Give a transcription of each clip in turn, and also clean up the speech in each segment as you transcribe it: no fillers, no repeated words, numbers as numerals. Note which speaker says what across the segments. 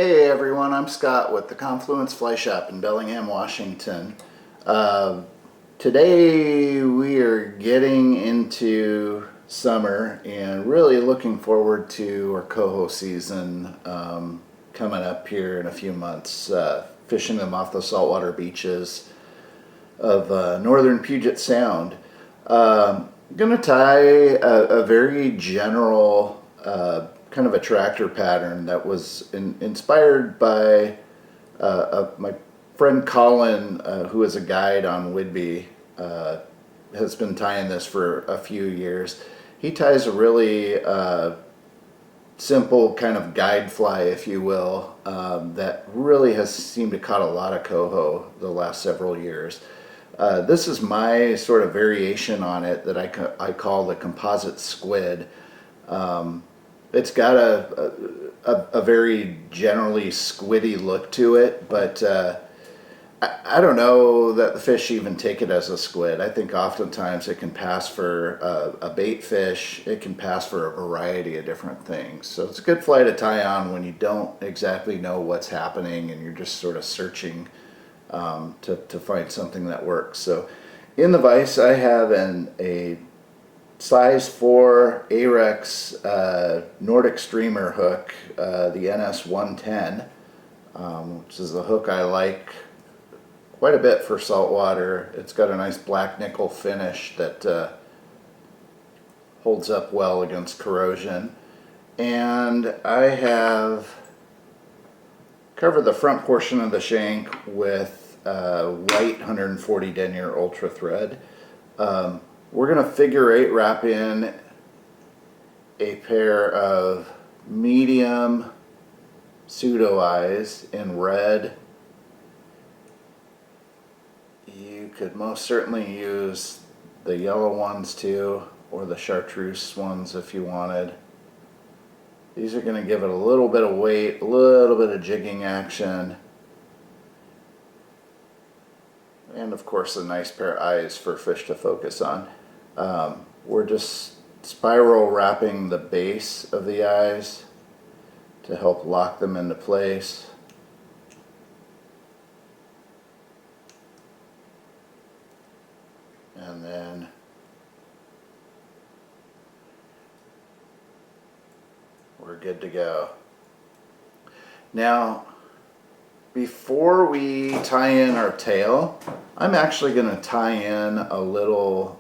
Speaker 1: Hey everyone, I'm Scott with the Confluence Fly Shop in Bellingham, Washington. Today we are getting into summer and really looking forward to our coho season coming up here in a few months. Fishing them off the saltwater beaches of northern Puget Sound. I'm going to tie a very general kind of a tractor pattern that was inspired by my friend Colin, who is a guide on Whidbey, has been tying this for a few years. He ties a really simple kind of guide fly, if you will, that really has seemed to caught a lot of coho the last several years. This is my sort of variation on it that I call the Composite Squid. It's got a very generally squiddy look to it, but I don't know that the fish even take it as a squid. I think oftentimes it can pass for a bait fish. It can pass for a variety of different things. So it's a good fly to tie on when you don't exactly know what's happening and you're just sort of searching to find something that works. So in the vise I have a size 4 Ahrex Nordic streamer hook, the NS 110, which is a hook I like quite a bit for saltwater. It's got a nice black nickel finish that holds up well against corrosion. And I have covered the front portion of the shank with white 140 Denier Ultra Thread. We're going to figure 8 wrap in a pair of medium Pseudo eyes in red. You could most certainly use the yellow ones too, or the chartreuse ones if you wanted. These are going to give it a little bit of weight, a little bit of jigging action, and of course a nice pair of eyes for fish to focus on. We're just spiral wrapping the base of the eyes to help lock them into place. And then we're good to go. Now, before we tie in our tail, I'm actually going to tie in a little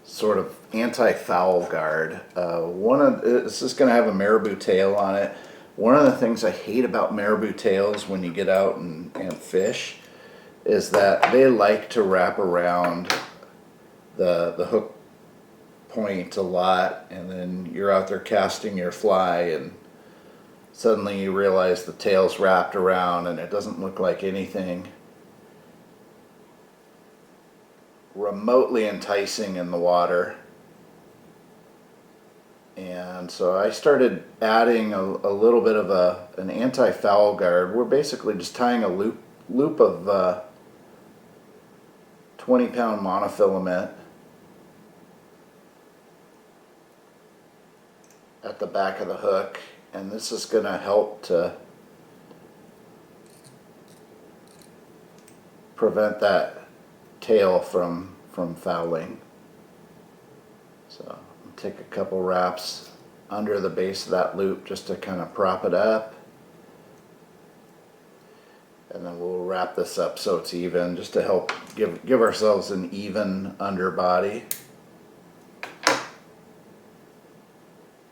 Speaker 1: sort of Anti-Fowl Guard. This is going to have a Marabou tail on it. One of the things I hate about Marabou tails when you get out and fish is that they like to wrap around the hook point a lot, and then you're out there casting your fly and suddenly you realize the tail's wrapped around and it doesn't look like anything remotely enticing in the water. And so I started adding a little bit of an Anti-Fowl Guard. We're basically just tying a loop of 20-pound monofilament at the back of the hook, and this is going to help to prevent that tail from fouling. So I'll take a couple wraps under the base of that loop just to kind of prop it up, and then we'll wrap this up so it's even, just to help give ourselves an even underbody.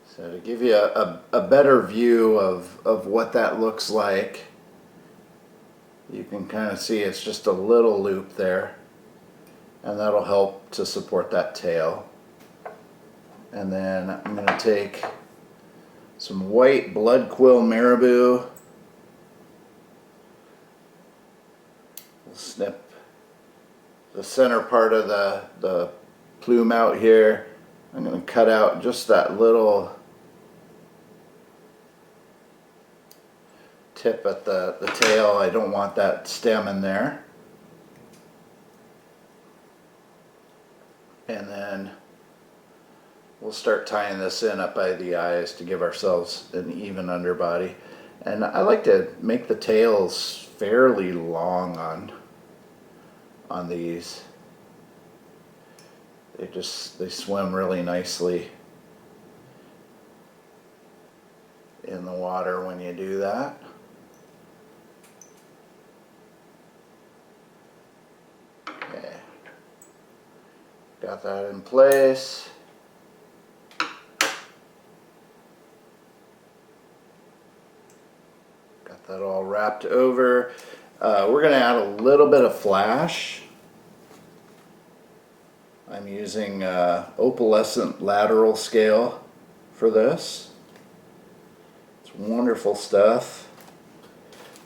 Speaker 1: So to give you a better view of what that looks like, you can kind of see it's just a little loop there, and that'll help to support that tail. And then I'm going to take some white Bloodquill Marabou. We'll snip the center part of the plume out here. I'm going to cut out just that little tip at the tail. I don't want that stem in there. And then we'll start tying this in up by the eyes to give ourselves an even underbody. And I like to make the tails fairly long on these. They swim really nicely in the water when you do that. Okay. Got that in place. Got that all wrapped over. We're going to add a little bit of flash. I'm using Opalescent Lateral scale for this. It's wonderful stuff.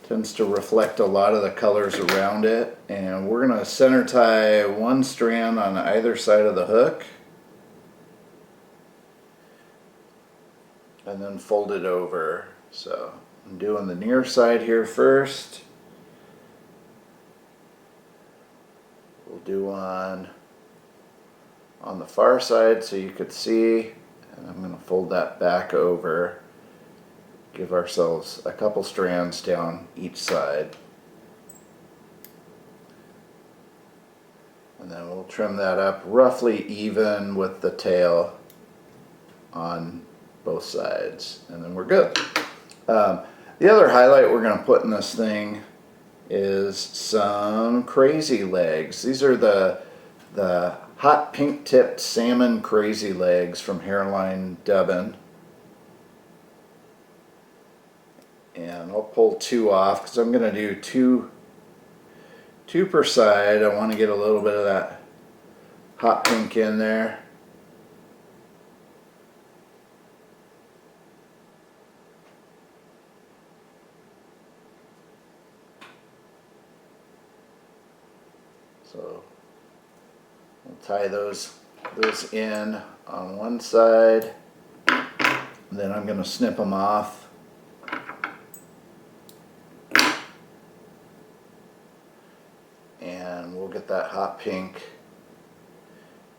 Speaker 1: Tends to reflect a lot of the colors around it. And we're going to center tie one strand on either side of the hook. And then fold it over. So I'm doing the near side here first. We'll do one on the far side so you could see, and I'm going to fold that back over, give ourselves a couple strands down each side, and then we'll trim that up roughly even with the tail on both sides, and then we're good. The other highlight we're going to put in this thing is some crazy legs. These are the hot pink tipped salmon crazy legs from Hairline Dubbin. And I'll pull two off because I'm going to do two per side. I want to get a little bit of that hot pink in there. So we'll tie those in on one side, and then I'm going to snip them off. And we'll get that hot pink,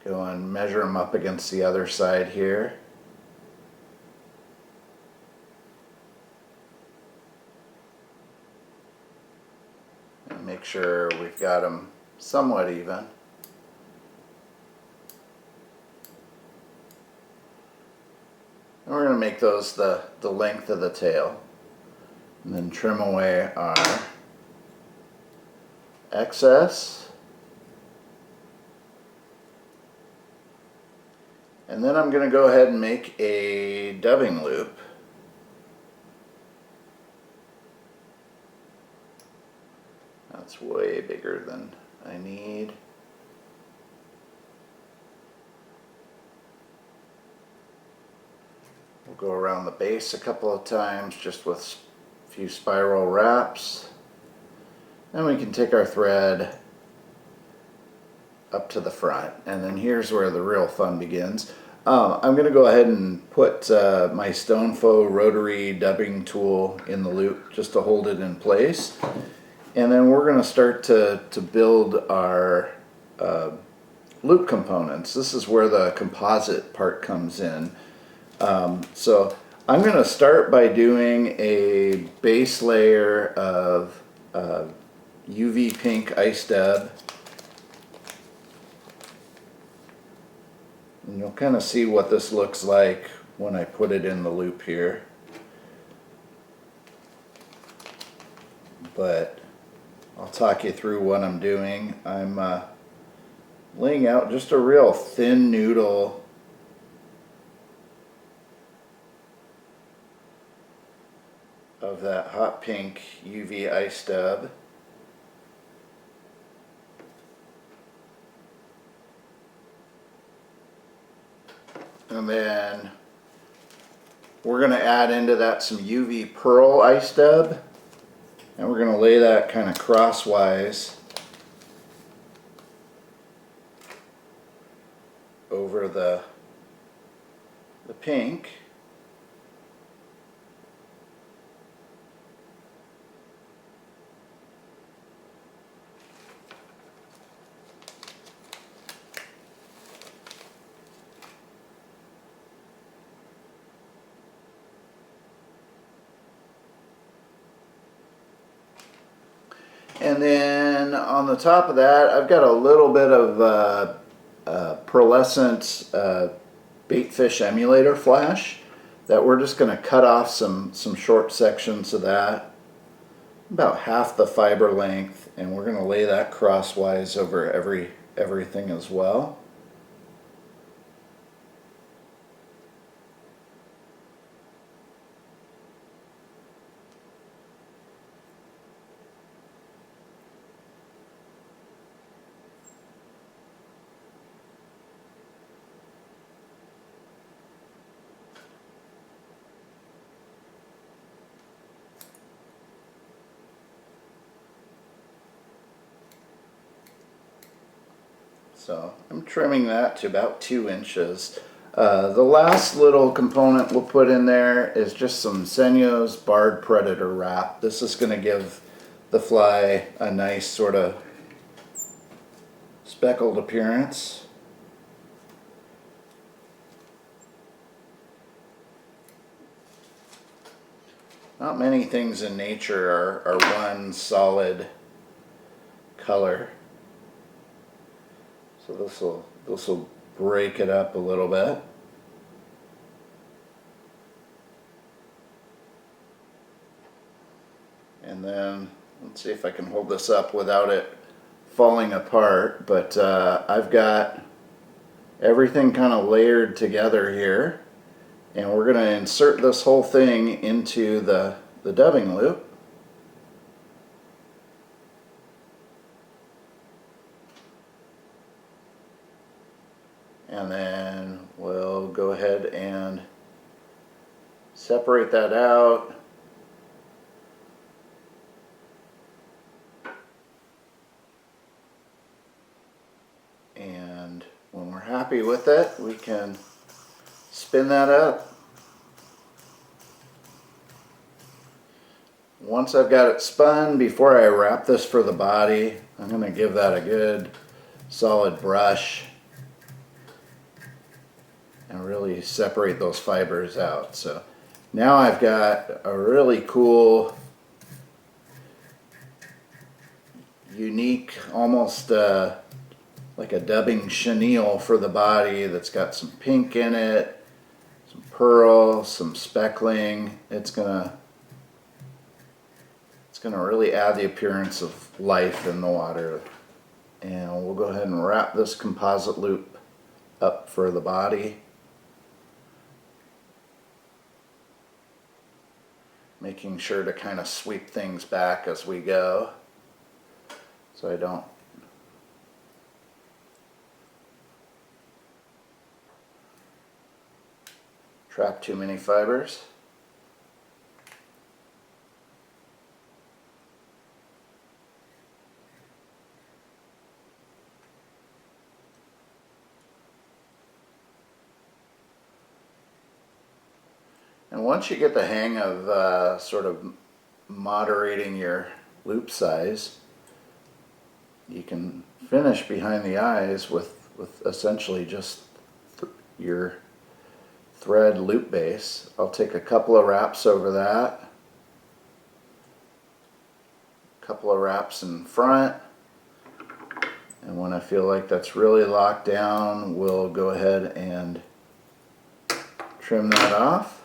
Speaker 1: go and measure them up against the other side here. And make sure we've got them somewhat even. And we're going to make those the length of the tail. And then trim away our excess. And then I'm going to go ahead and make a dubbing loop. That's way bigger than I need. We'll go around the base a couple of times just with a few spiral wraps. Then we can take our thread up to the front, and then here's where the real fun begins. I'm going to go ahead and put my Stonefo rotary dubbing tool in the loop just to hold it in place. And then we're going to start to build our loop components. This is where the composite part comes in. So I'm going to start by doing a base layer of UV pink ice dub. And you'll kind of see what this looks like when I put it in the loop here. But I'll talk you through what I'm doing. I'm laying out just a real thin noodle of that hot pink UV ice dub. And then we're going to add into that some UV pearl ice dub. And we're going to lay that kind of crosswise over the pink. And then on the top of that, I've got a little bit of pearlescent Baitfish Emulator flash that we're just going to cut off some short sections of that, about half the fiber length, and we're going to lay that crosswise over everything as well. So I'm trimming that to about 2 inches. The last little component we'll put in there is just some Senyo's Barred Predator wrap. This is going to give the fly a nice sort of speckled appearance. Not many things in nature are one solid color. So this will break it up a little bit. And then let's see if I can hold this up without it falling apart. But I've got everything kind of layered together here, and we're going to insert this whole thing into the dubbing loop. And then we'll go ahead and separate that out. And when we're happy with it, we can spin that up. Once I've got it spun, before I wrap this for the body, I'm going to give that a good solid brush and really separate those fibers out. So now I've got a really cool, unique, almost like a dubbing chenille for the body that's got some pink in it, some pearl, some speckling. It's gonna really add the appearance of life in the water. And we'll go ahead and wrap this composite loop up for the body, making sure to kind of sweep things back as we go so I don't trap too many fibers. And once you get the hang of sort of moderating your loop size, you can finish behind the eyes with essentially just your thread loop base. I'll take a couple of wraps over that, a couple of wraps in front, and when I feel like that's really locked down, we'll go ahead and trim that off.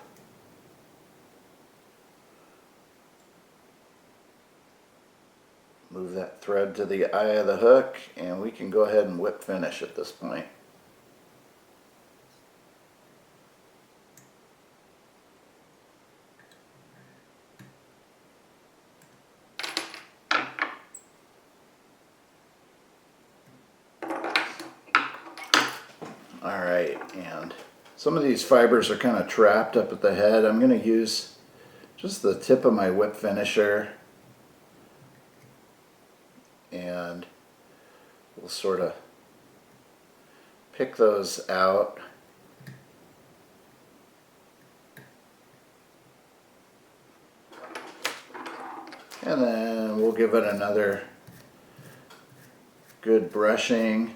Speaker 1: Move that thread to the eye of the hook, and we can go ahead and whip finish at this point. Alright, and some of these fibers are kind of trapped up at the head. I'm going to use just the tip of my whip finisher, and we'll sort of pick those out. And then we'll give it another good brushing.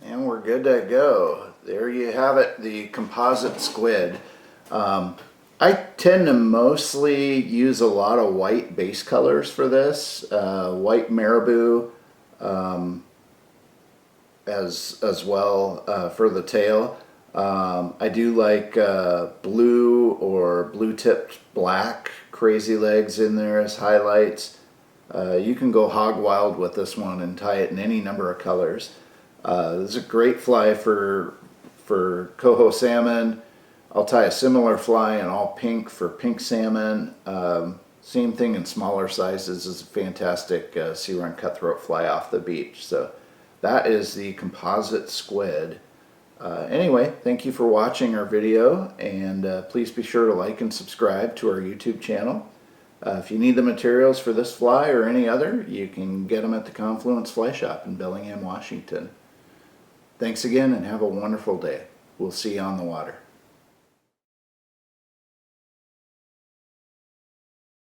Speaker 1: And we're good to go. there you have it, the composite squid. I tend to mostly use a lot of white base colors for this, white Marabou as well for the tail. I do like blue or blue tipped black crazy legs in there as highlights. You can go hog wild with this one and tie it in any number of colors. This is a great fly for coho salmon. I'll tie a similar fly in all pink for pink salmon. Same thing in smaller sizes. Is a fantastic sea run cutthroat fly off the beach. So that is the composite squid. Anyway, thank you for watching our video, and please be sure to like and subscribe to our YouTube channel. If you need the materials for this fly or any other, you can get them at the Confluence Fly Shop in Bellingham, Washington. Thanks again and have a wonderful day. We'll see you on the water.